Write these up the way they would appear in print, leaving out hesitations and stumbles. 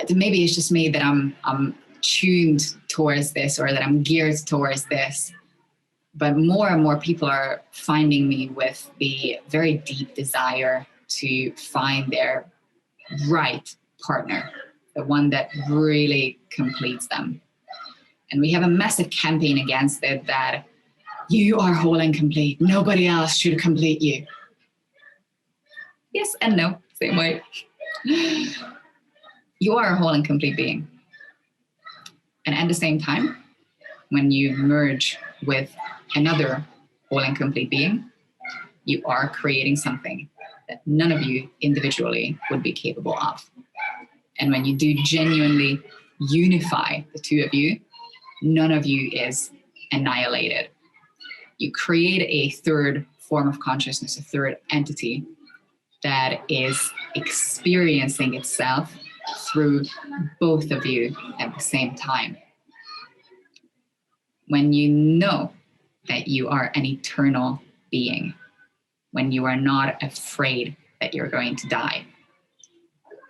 maybe it's just me that I'm tuned towards this, or that I'm geared towards this. But more and more people are finding me with the very deep desire to find their right partner, the one that really completes them. And we have a massive campaign against it, that you are whole and complete. Nobody else should complete you. Yes and no, same way. You are a whole and complete being. And at the same time, when you merge with another whole and complete being, you are creating something that none of you individually would be capable of. And when you do genuinely unify the two of you, none of you is annihilated. You create a third form of consciousness, a third entity that is experiencing itself through both of you at the same time. When you know that you are an eternal being, when you are not afraid that you're going to die,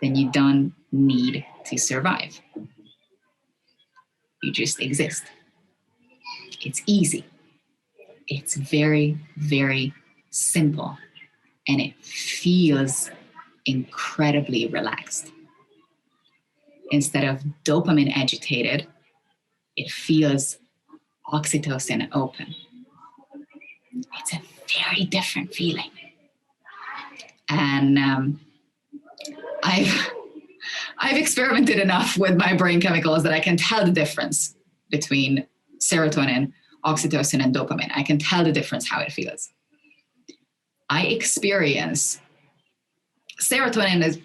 then you don't need to survive. You just exist. It's easy. It's very, very simple. And it feels incredibly relaxed. Instead of dopamine agitated, it feels oxytocin open. It's a very different feeling. And I've experimented enough with my brain chemicals that I can tell the difference between serotonin, oxytocin, and dopamine. I can tell the difference how it feels. I experience serotonin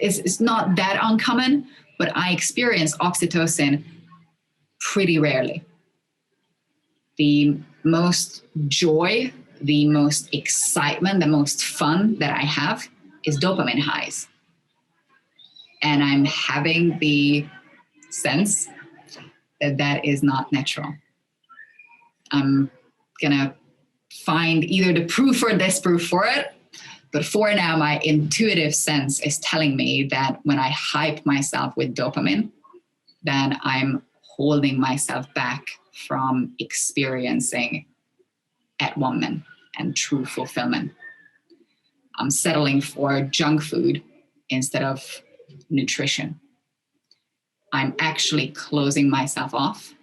is not that uncommon, but I experience oxytocin pretty rarely. The most joy, the most excitement, the most fun that I have is dopamine highs. And I'm having the sense that that is not natural. I'm gonna find either the proof or disproof for it. But for now, my intuitive sense is telling me that when I hype myself with dopamine, then I'm holding myself back from experiencing at-one-ment and true fulfillment. I'm settling for junk food instead of nutrition. I'm actually closing myself off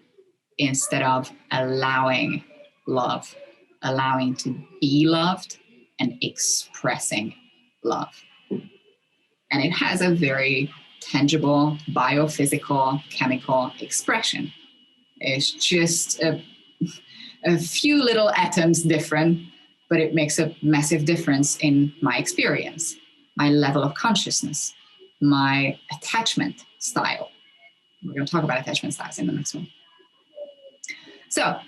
instead of allowing love, allowing to be loved and expressing love. And it has a very tangible, biophysical, chemical expression. It's just a few little atoms different, but it makes a massive difference in my experience, my level of consciousness, my attachment style. We're going to talk about attachment styles in the next one. So,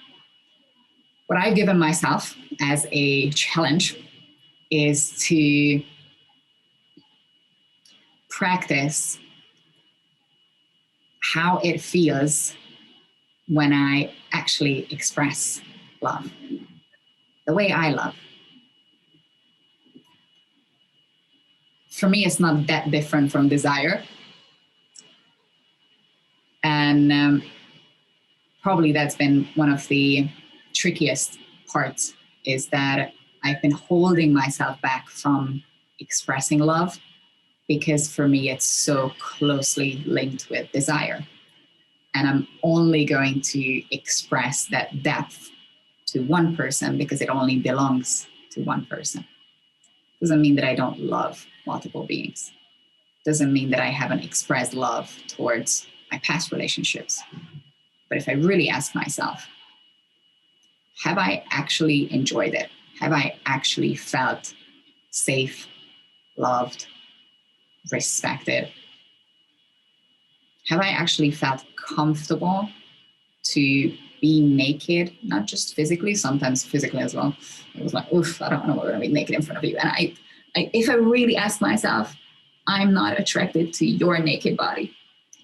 what I've given myself as a challenge is to practice how it feels when I actually express love, the way I love. For me, it's not that different from desire. And probably that's been one of the trickiest parts, is that I've been holding myself back from expressing love because for me it's so closely linked with desire. And I'm only going to express that depth to one person because it only belongs to one person. Doesn't mean that I don't love multiple beings. Doesn't mean that I haven't expressed love towards my past relationships. But if I really ask myself, have I actually enjoyed it? Have I actually felt safe, loved, respected? Have I actually felt comfortable to be naked, not just physically, sometimes physically as well? It was like, oof, I don't know, we're gonna be naked in front of you. And I if I really ask myself, I'm not attracted to your naked body.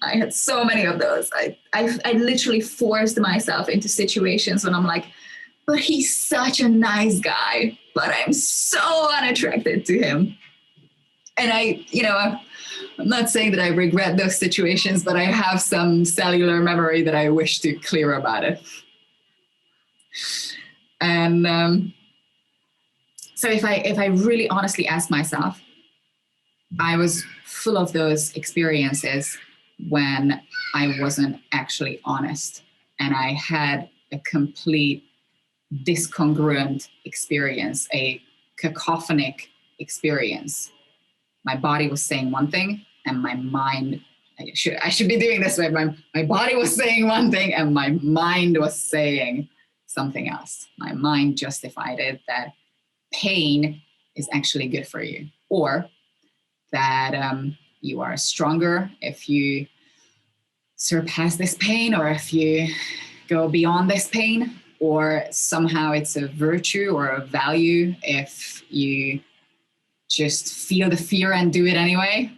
I had so many of those. I literally forced myself into situations when I'm like, but he's such a nice guy, but I'm so unattracted to him. And I'm not saying that I regret those situations, but I have some cellular memory that I wish to clear about it. And so if I really honestly ask myself, I was full of those experiences when I wasn't actually honest, and I had a complete discongruent experience, a cacophonic experience. My body was saying one thing, and my mind, I should be doing this way. My body was saying one thing, and my mind was saying something else. My mind justified it that pain is actually good for you, or that you are stronger if you surpass this pain, or if you go beyond this pain, or somehow it's a virtue or a value if you just feel the fear and do it anyway.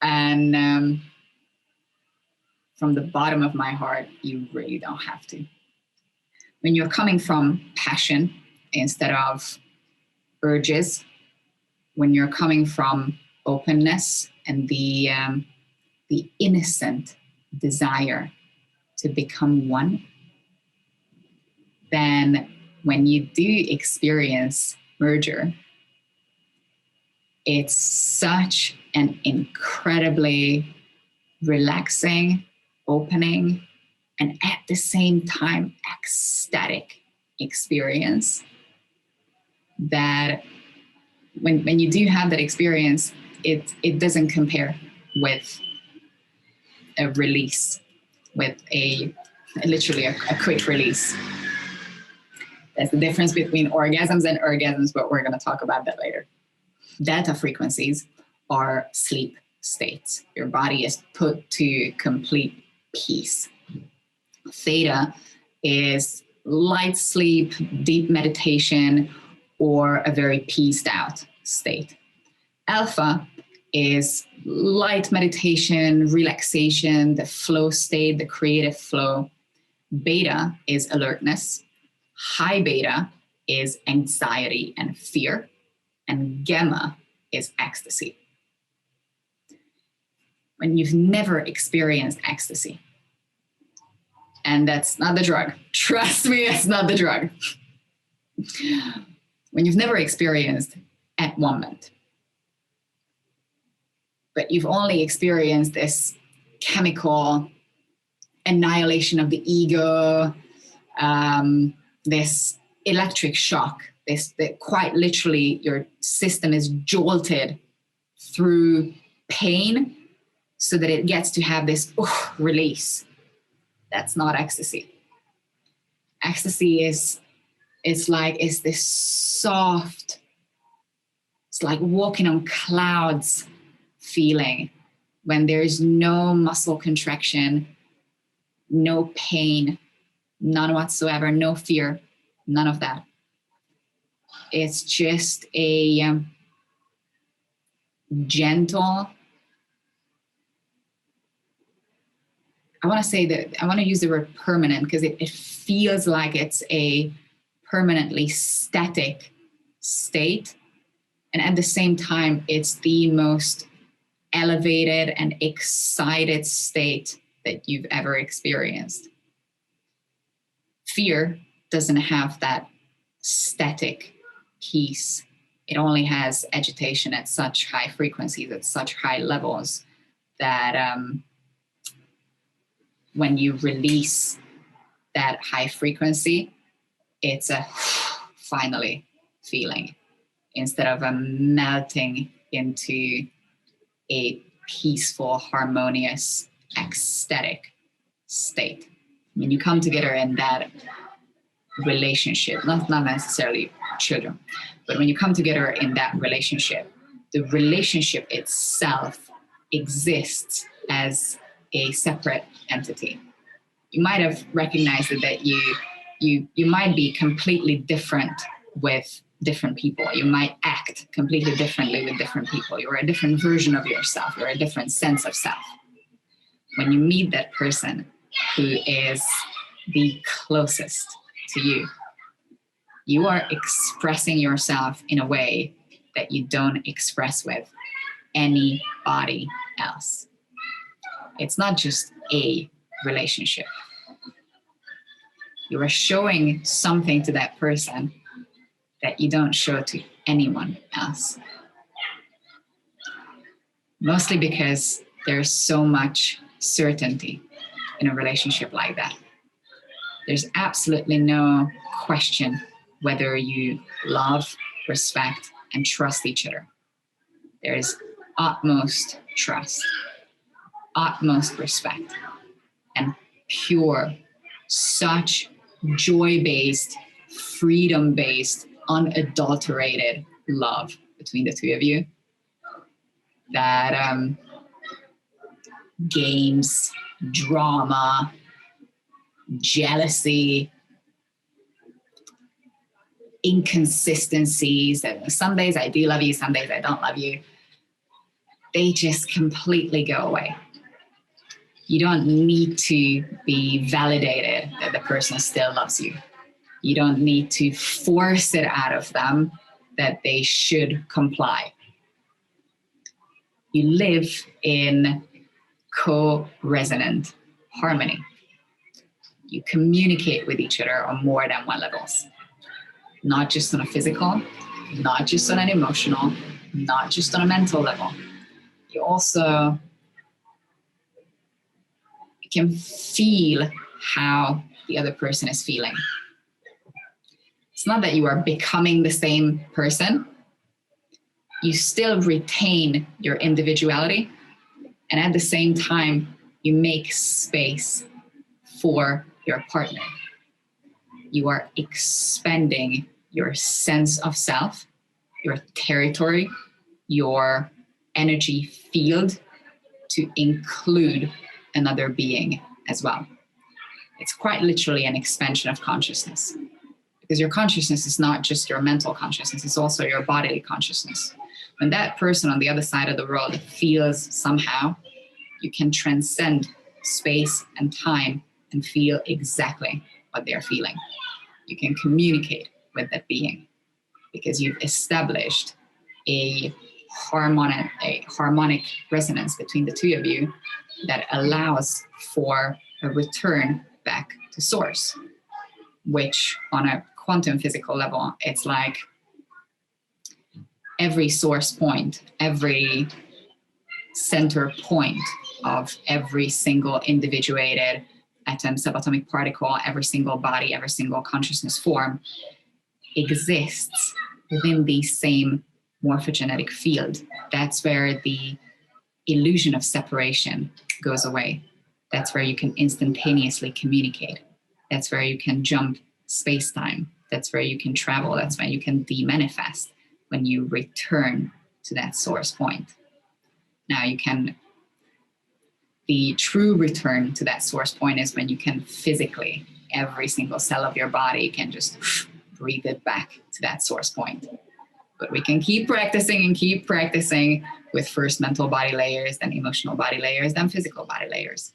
And from the bottom of my heart, you really don't have to. When you're coming from passion instead of urges, when you're coming from openness and the innocent desire to become one, then when you do experience merger, it's such an incredibly relaxing, opening, and at the same time ecstatic experience that when you do have that experience, it doesn't compare with a release, with literally a quick release. That's the difference between orgasms and orgasms, but we're going to talk about that later. Delta frequencies are sleep states. Your body is put to complete peace. Theta is light sleep, deep meditation, or a very peaced out state. Alpha is light meditation, relaxation, the flow state, the creative flow. Beta is alertness. High beta is anxiety and fear. And gamma is ecstasy. When you've never experienced ecstasy, and that's not the drug. Trust me, it's not the drug. When you've never experienced at-one-ment, but you've only experienced this chemical annihilation of the ego, this electric shock, that quite literally your system is jolted through pain so that it gets to have this release. That's not ecstasy. Ecstasy is this soft, it's like walking on clouds feeling when there's no muscle contraction, no pain, none whatsoever, no fear, none of that. It's just a gentle, I want to use the word permanent because it feels like it's a permanently static state. And at the same time, it's the most elevated and excited state that you've ever experienced. Fear doesn't have that static peace. It only has agitation at such high frequencies, at such high levels that when you release that high frequency, it's a finally feeling instead of a melting into a peaceful, harmonious, ecstatic state. When you come together in that relationship, not necessarily children, but when you come together in that relationship, the relationship itself exists as a separate entity. You might have recognized that you might be completely different with different people. You might act completely differently with different people. You're a different version of yourself. You're a different sense of self. When you meet that person who is the closest to you, you are expressing yourself in a way that you don't express with anybody else. It's not just a relationship. You are showing something to that person that you don't show to anyone else. Mostly because there's so much certainty in a relationship like that. There's absolutely no question whether you love, respect, and trust each other. There is utmost trust, utmost respect, and pure, such joy-based, freedom-based, unadulterated love between the two of you that games, drama, jealousy, inconsistencies, that some days I do love you, some days I don't love you, they just completely go away. You don't need to be validated that the person still loves you. You don't need to force it out of them that they should comply. You live in co-resonant harmony. You communicate with each other on more than one levels, not just on a physical, not just on an emotional, not just on a mental level. You also can feel how the other person is feeling. It's not that you are becoming the same person. You still retain your individuality, and at the same time, you make space for your partner. You are expanding your sense of self, your territory, your energy field to include another being as well. It's quite literally an expansion of consciousness, because your consciousness is not just your mental consciousness, it's also your bodily consciousness. When that person on the other side of the world feels somehow, you can transcend space and time and feel exactly what they're feeling. You can communicate with that being because you've established a harmonic resonance between the two of you that allows for a return back to source, which on a quantum physical level, it's like every source point, every center point of every single individuated atom, subatomic particle, every single body, every single consciousness form exists within the same morphogenetic field. That's where the illusion of separation goes away. That's where you can instantaneously communicate. That's where you can jump space-time. That's where you can travel. That's when you can demanifest, when you return to that source point. Now the true return to that source point is when you can physically, every single cell of your body can just breathe it back to that source point. But we can keep practicing with first mental body layers, then emotional body layers, then physical body layers.